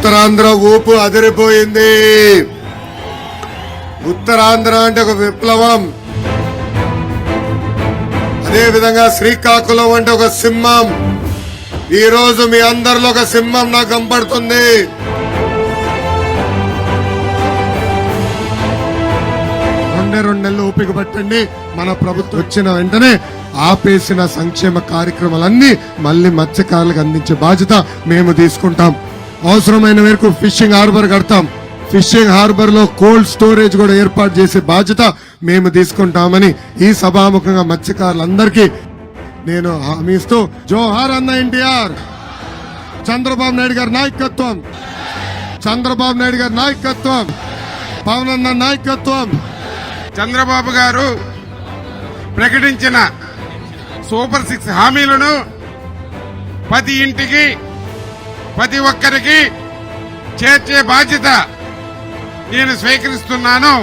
ఉత్తరాంధ్ర ఊపు అదిరిపోయింది. ఉత్తరాంధ్ర అంటే ఒక విప్లవం. అదే విధంగా శ్రీకాకుళం అంటే ఒక సింహం. ఈ రోజు మీ అందరిలో ఒక సింహం నాకు కనపడుతుంది. రెండు నెలలు ఓపిక పట్టండి. మన ప్రభుత్వం వచ్చిన వెంటనే ఆపేసిన సంక్షేమ కార్యక్రమాలన్నీ మళ్లీ మత్స్యకారులకు అందించే బాధ్యత మేము తీసుకుంటాం. అవసరమైన మేరకు ఫిషింగ్ హార్బర్ కడతాం. ఫిషింగ్ హార్బర్ లో కోల్డ్ స్టోరేజ్ కూడా ఏర్పాటు చేసే బాధ్యత మేము తీసుకుంటామని ఈ సభాముఖంగా మత్స్యకారులందరికీ నేను హామీ ఇస్తూ, జోహార్ అన్న ఎన్టీఆర్, చంద్రబాబు నాయుడు గారి నాయకత్వం, చంద్రబాబు నాయుడు గారి నాయకత్వం, పవన్ అన్న నాయకత్వం. చంద్రబాబు గారు ప్రకటించిన సూపర్ 6 హామీలను ప్రతి ఇంటికి ప్రతి ఒక్కరికి చేర్చే బాధ్యత నేను స్వీకరిస్తున్నాను.